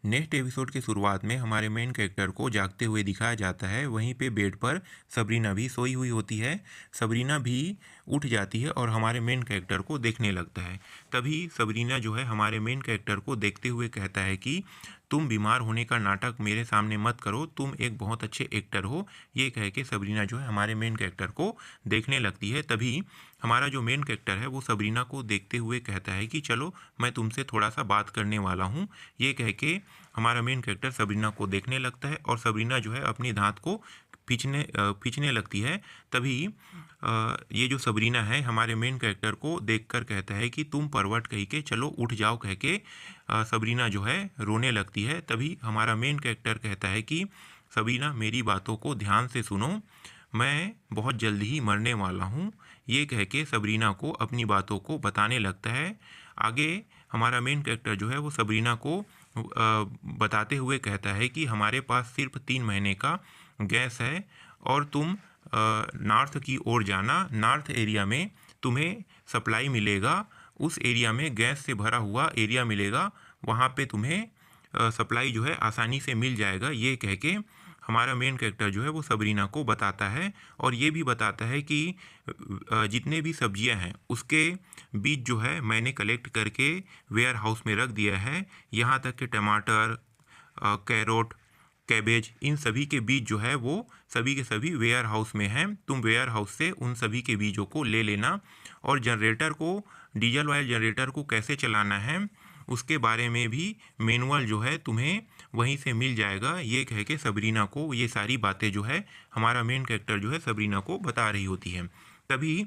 Next episode के शुरुआत में हमारे मेन कैरेक्टर को जागते हुए दिखाया जाता है। वहीं पे बेड पर सबरीना भी सोई हुई होती है। सबरीना भी उठ जाती है और हमारे मेन कैरेक्टर को देखने लगता है। तभी सबरीना जो है हमारे मेन कैरेक्टर को देखते हुए कहता है कि तुम बीमार होने का नाटक मेरे सामने मत करो, तुम एक बहुत अच्छे एक्टर हो। ये कह के सबरीना जो है हमारे मेन कैरेक्टर को देखने लगती है। तभी हमारा जो मेन कैरेक्टर है वो सबरीना को देखते हुए कहता है कि चलो मैं तुमसे थोड़ा सा बात करने वाला हूँ। ये कह के हमारा मेन कैरेक्टर सबरीना को देखने लगता है और सबरीना जो है अपनी दांत को खींचने लगती है। तभी ये जो सबरीना है हमारे मेन कैरेक्टर को देखकर कहता है कि तुम परवट कह के चलो उठ जाओ कह के सबरीना जो है रोने लगती है। तभी हमारा मेन कैरेक्टर कहता है कि सबरीना मेरी बातों को ध्यान से सुनो, मैं बहुत जल्दी ही मरने वाला हूँ। ये कह के सबरीना को अपनी बातों को बताने लगता है। आगे हमारा मेन कैरेक्टर जो है वो सबरीना को बताते हुए कहता है कि हमारे पास सिर्फ 3 महीने का गैस है और तुम नॉर्थ की ओर जाना। नॉर्थ एरिया में तुम्हें सप्लाई मिलेगा, उस एरिया में गैस से भरा हुआ एरिया मिलेगा, वहाँ पे तुम्हें सप्लाई जो है आसानी से मिल जाएगा। ये कह के हमारा मेन कैरेक्टर जो है वो सबरीना को बताता है और ये भी बताता है कि जितने भी सब्जियां हैं उसके बीज जो है मैंने कलेक्ट करके वेयर हाउस में रख दिया है। यहाँ तक कि टमाटर, कैरोट, कैबेज, इन सभी के बीज जो है वो सभी के सभी वेयर हाउस में हैं। तुम वेयर हाउस से उन सभी के बीजों को ले लेना और जनरेटर को, डीजल ऑयल जनरेटर को कैसे चलाना है उसके बारे में भी मैनुअल जो है तुम्हें वहीं से मिल जाएगा। ये कह के सबरीना को ये सारी बातें जो है हमारा मेन कैरेक्टर जो है सबरीना को बता रही होती है। तभी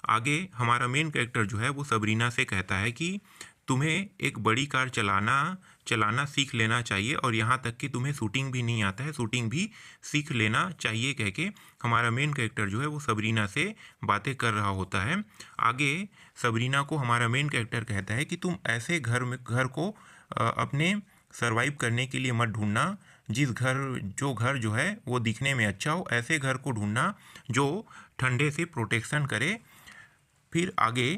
आगे हमारा मेन कैरेक्टर जो है वो सबरीना से कहता है कि तुम्हें एक बड़ी कार चलाना सीख लेना चाहिए और यहाँ तक कि तुम्हें शूटिंग भी नहीं आता है, शूटिंग भी सीख लेना चाहिए कह के हमारा मेन कैरेक्टर जो है वो सबरीना से बातें कर रहा होता है। आगे सबरीना को हमारा मेन कैरेक्टर कहता है कि तुम ऐसे घर को अपने सरवाइव करने के लिए मत ढूंढना, जो घर जो है वो दिखने में अच्छा हो, ऐसे घर को ढूंढना जो ठंडे से प्रोटेक्शन करे। फिर आगे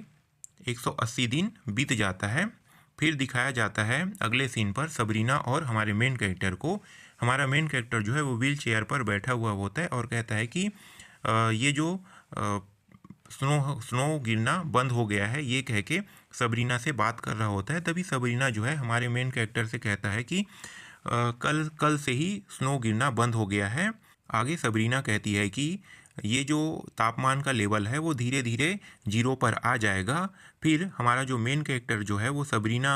180 दिन बीत जाता है। फिर दिखाया जाता है अगले सीन पर सबरीना और हमारे मेन कैरेक्टर को। हमारा मेन कैरेक्टर जो है वो व्हील चेयर पर बैठा हुआ होता है और कहता है कि ये जो स्नो गिरना बंद हो गया है, ये कह के सबरीना से बात कर रहा होता है। तभी सबरीना जो है हमारे मेन कैरेक्टर से कहता है कि कल से ही स्नो गिरना बंद हो गया है। आगे सबरीना कहती है कि ये जो तापमान का लेवल है वो धीरे धीरे 0 पर आ जाएगा। फिर हमारा जो मेन कैरेक्टर जो है वो सबरीना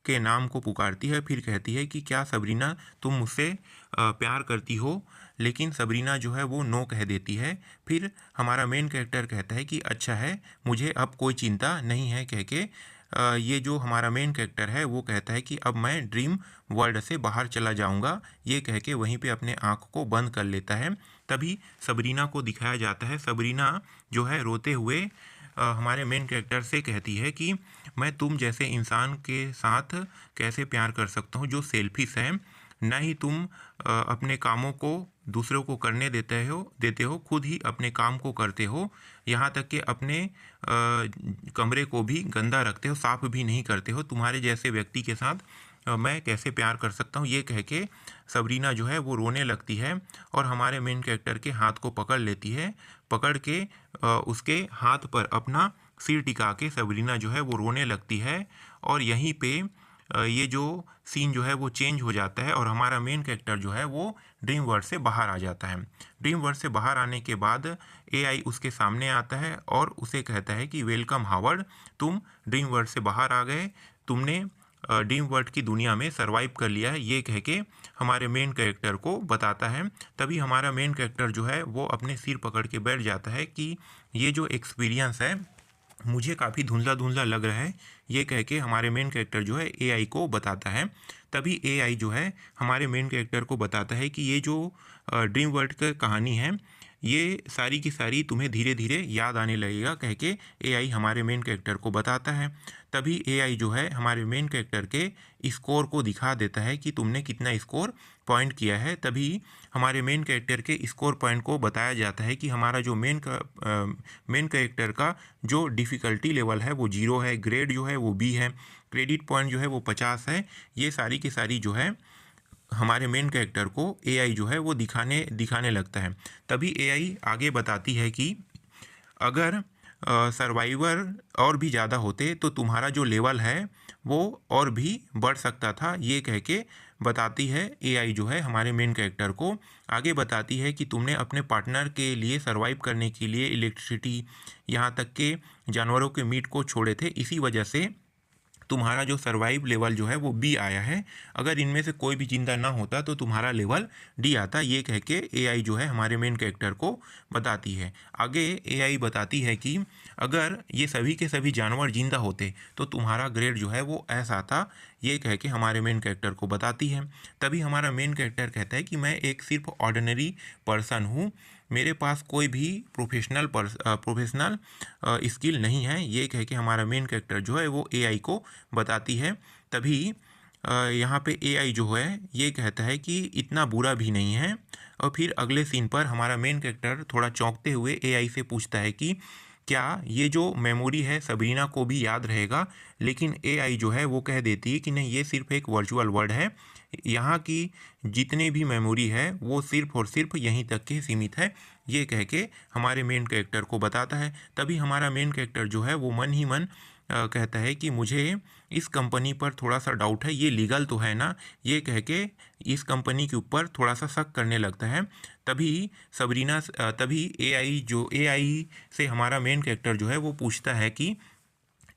के नाम को पुकारती है। फिर कहती है कि क्या सबरीना तुम मुझसे प्यार करती हो, लेकिन सबरीना जो है वो नो कह देती है। फिर हमारा मेन कैरेक्टर कहता है कि अच्छा है, मुझे अब कोई चिंता नहीं है कह के ये जो हमारा मेन कैरेक्टर है वो कहता है कि अब मैं ड्रीम वर्ल्ड से बाहर चला जाऊंगा। ये कह के वहीं पे अपने आँख को बंद कर लेता है। तभी सबरीना को दिखाया जाता है, सबरीना जो है रोते हुए हमारे मेन कैरेक्टर से कहती है कि मैं तुम जैसे इंसान के साथ कैसे प्यार कर सकता हूँ जो सेल्फिश है। ना ही तुम अपने कामों को दूसरों को करने देते हो, खुद ही अपने काम को करते हो। यहाँ तक कि अपने कमरे को भी गंदा रखते हो, साफ भी नहीं करते हो। तुम्हारे जैसे व्यक्ति के साथ मैं कैसे प्यार कर सकता हूँ। ये कह के सबरीना जो है वो रोने लगती है और हमारे मेन कैरेक्टर के हाथ को पकड़ लेती है। पकड़ के उसके हाथ पर अपना सिर टिका के सबरीना जो है वो रोने लगती है। और यहीं पे ये जो सीन जो है वो चेंज हो जाता है और हमारा मेन कैरेक्टर जो है वो ड्रीम वर्ल्ड से बाहर आ जाता है। ड्रीम वर्ल्ड से बाहर आने के बाद एआई उसके सामने आता है और उसे कहता है कि वेलकम हावर्ड, तुम ड्रीम वर्ल्ड से बाहर आ गए, तुमने ड्रीम वर्ल्ड की दुनिया में सरवाइव कर लिया है। ये कह के हमारे मेन कैरेक्टर को बताता है। तभी हमारा मेन कैरेक्टर जो है वो अपने सिर पकड़ के बैठ जाता है कि ये जो एक्सपीरियंस है मुझे काफ़ी धुंधला धुंधला लग रहा है। ये कह के हमारे मेन कैरेक्टर जो है एआई को बताता है। तभी एआई जो है हमारे मेन कैरेक्टर को बताता है कि ये जो ड्रीम वर्ल्ड की कहानी है, ये सारी की सारी तुम्हें धीरे धीरे याद आने लगेगा, कह के एआई हमारे मेन कैरेक्टर को बताता है। तभी एआई जो है हमारे मेन कैरेक्टर के स्कोर को दिखा देता है कि तुमने कितना स्कोर पॉइंट किया है। तभी हमारे मेन कैरेक्टर के स्कोर पॉइंट को बताया जाता है कि हमारा जो मेन कैरेक्टर का जो डिफ़िकल्टी लेवल है वो 0 है, ग्रेड जो है वो B है, क्रेडिट पॉइंट जो है वो 50 है। ये सारी की सारी जो है हमारे मेन कैरेक्टर को एआई जो है वो दिखाने लगता है। तभी एआई आगे बताती है कि अगर सर्वाइवर और भी ज़्यादा होते तो तुम्हारा जो लेवल है वो और भी बढ़ सकता था, ये कह के बताती है एआई जो है हमारे मेन कैरेक्टर को। आगे बताती है कि तुमने अपने पार्टनर के लिए सर्वाइव करने के लिए इलेक्ट्रिसिटी, यहाँ तक के जानवरों के मीट को छोड़े थे, इसी वजह से तुम्हारा जो सर्वाइव लेवल जो है वो B आया है। अगर इनमें से कोई भी जिंदा ना होता तो तुम्हारा लेवल D आता, ये कह के एआई जो है हमारे मेन कैरेक्टर को बताती है। आगे एआई बताती है कि अगर ये सभी के सभी जानवर जिंदा होते तो तुम्हारा ग्रेड जो है वो S आता, ये कह के हमारे मेन कैरेक्टर को बताती है। तभी हमारा मेन कैरेक्टर कहता है कि मैं एक सिर्फ ऑर्डिनरी पर्सन हूँ, मेरे पास कोई भी प्रोफेशनल स्किल नहीं है, ये कह के हमारा मेन कैरेक्टर जो है वो एआई को बताती है। तभी यहाँ पे एआई जो है ये कहता है कि इतना बुरा भी नहीं है। और फिर अगले सीन पर हमारा मेन कैरेक्टर थोड़ा चौंकते हुए एआई से पूछता है कि क्या ये जो मेमोरी है सबरीना को भी याद रहेगा। लेकिन एआई जो है वो कह देती है कि नहीं, ये सिर्फ एक वर्चुअल वर्ल्ड है, यहाँ की जितने भी मेमोरी है वो सिर्फ और सिर्फ यहीं तक के सीमित है, ये कह के हमारे मेन कैरेक्टर को बताता है। तभी हमारा मेन कैरेक्टर जो है वो मन ही मन कहता है कि मुझे इस कंपनी पर थोड़ा सा डाउट है, ये लीगल तो है ना, ये कह के इस कंपनी के ऊपर थोड़ा सा शक करने लगता है। तभी एआई से हमारा मेन कैरेक्टर जो है वो पूछता है कि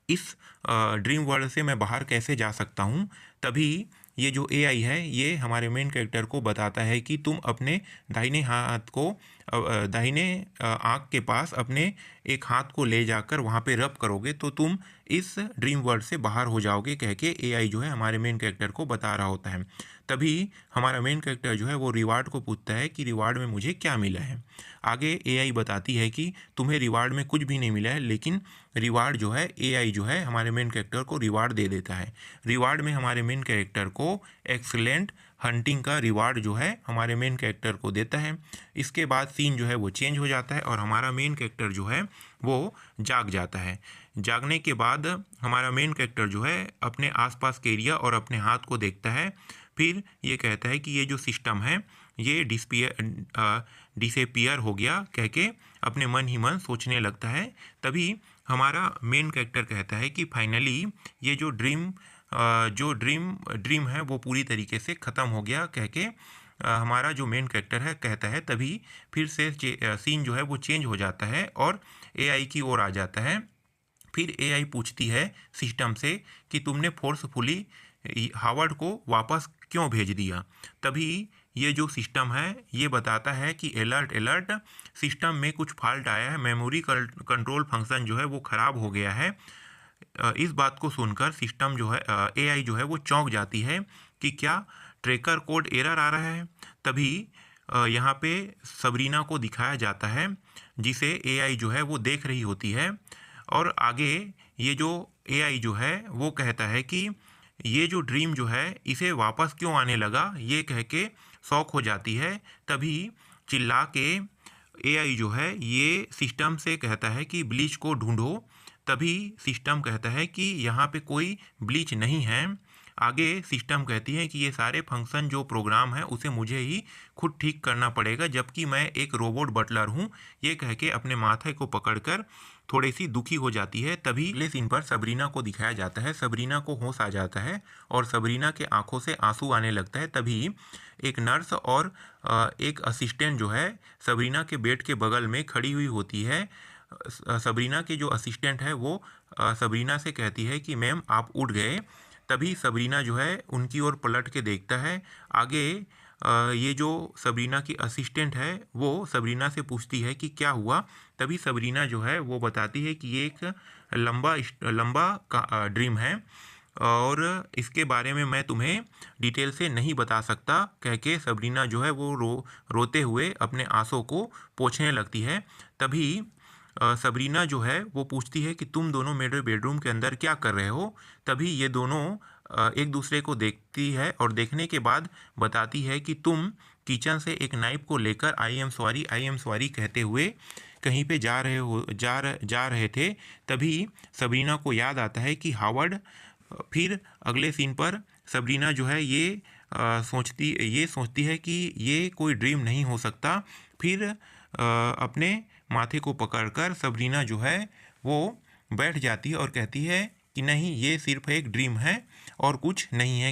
इस ड्रीम वर्ल्ड से मैं बाहर कैसे जा सकता हूँ। तभी ये जो एआई है ये हमारे मेन कैरेक्टर को बताता है कि तुम अपने दाहिने हाथ को दाहिने आँख के पास अपने एक हाथ को ले जाकर वहाँ पे रब करोगे तो तुम इस ड्रीम वर्ल्ड से बाहर हो जाओगे, कह के एआई जो है हमारे मेन कैरेक्टर को बता रहा होता है। तभी हमारा मेन कैरेक्टर जो है वो रिवार्ड को पूछता है कि रिवार्ड में मुझे क्या मिला है। आगे एआई बताती है कि तुम्हें रिवार्ड में कुछ भी नहीं मिला है, लेकिन रिवार्ड जो है एआई जो है हमारे मेन कैरेक्टर को रिवार्ड दे देता है। रिवार्ड में हमारे मेन कैरेक्टर को एक्सीलेंट हंटिंग का रिवार्ड जो है हमारे मेन कैरेक्टर को देता है। इसके बाद सीन जो है वो चेंज हो जाता है और हमारा मेन कैरेक्टर जो है वो जाग जाता है। जागने के बाद हमारा मेन कैरेक्टर जो है अपने आसपास के एरिया और अपने हाथ को देखता है। फिर ये कहता है कि ये जो सिस्टम है ये डिसअपीयर हो गया, कह के अपने मन ही मन सोचने लगता है। तभी हमारा मेन कैरेक्टर कहता है कि फाइनली ये जो ड्रीम है वो पूरी तरीके से ख़त्म हो गया, कह के हमारा जो मेन कैरेक्टर है कहता है। तभी फिर से सीन जो है वो चेंज हो जाता है और एआई की ओर आ जाता है। फिर एआई पूछती है सिस्टम से कि तुमने फोर्सफुली हावर्ड को वापस क्यों भेज दिया। तभी ये जो सिस्टम है ये बताता है कि अलर्ट सिस्टम में कुछ फॉल्ट आया है, मेमोरी कंट्रोल फंक्शन जो है वो ख़राब हो गया है। इस बात को सुनकर सिस्टम जो है एआई जो है वो चौंक जाती है कि क्या ट्रैकर कोड एरर आ रहा है। तभी यहाँ पे सबरीना को दिखाया जाता है जिसे एआई जो है वो देख रही होती है। और आगे ये जो एआई जो है वो कहता है कि ये जो ड्रीम जो है इसे वापस क्यों आने लगा, ये कह के शॉक हो जाती है। तभी चिल्ला के एआई जो है ये सिस्टम से कहता है कि ब्लीच को ढूंढो। तभी सिस्टम कहता है कि यहाँ पे कोई ब्लीच नहीं है। आगे सिस्टम कहती है कि ये सारे फंक्शन जो प्रोग्राम है उसे मुझे ही खुद ठीक करना पड़ेगा, जबकि मैं एक रोबोट बटलर हूँ, ये कह के अपने माथे को पकड़कर थोड़ी सी दुखी हो जाती है। तभी अगले सीन पर सबरीना को दिखाया जाता है। सबरीना को होश आ जाता है और सबरीना के आंखों से आंसू आने लगता है। तभी एक नर्स और एक असिस्टेंट जो है सबरीना के बेड के बगल में खड़ी हुई होती है। सबरीना के जो असिस्टेंट है वो सबरीना से कहती है कि मैम आप उठ गए। तभी सबरीना जो है उनकी ओर पलट के देखता है। आगे ये जो सबरीना की असिस्टेंट है वो सबरीना से पूछती है कि क्या हुआ। तभी सबरीना जो है वो बताती है कि ये एक लंबा ड्रीम है और इसके बारे में मैं तुम्हें डिटेल से नहीं बता सकता, कह के सबरीना जो है वो रोते हुए अपने आंसू को पोंछने लगती है। तभी सबरीना जो है वो पूछती है कि तुम दोनों मेरे बेडरूम के अंदर क्या कर रहे हो। तभी ये दोनों एक दूसरे को देखती है और देखने के बाद बताती है कि तुम किचन से एक नाइफ को लेकर आई एम सॉरी कहते हुए कहीं पे जा रहे थे। तभी सबरीना को याद आता है कि हावर्ड। फिर अगले सीन पर सबरीना जो है ये सोचती है कि ये कोई ड्रीम नहीं हो सकता। फिर अपने माथे को पकड़कर सबरीना जो है वो बैठ जाती है और कहती है कि नहीं, ये सिर्फ एक ड्रीम है और कुछ नहीं है।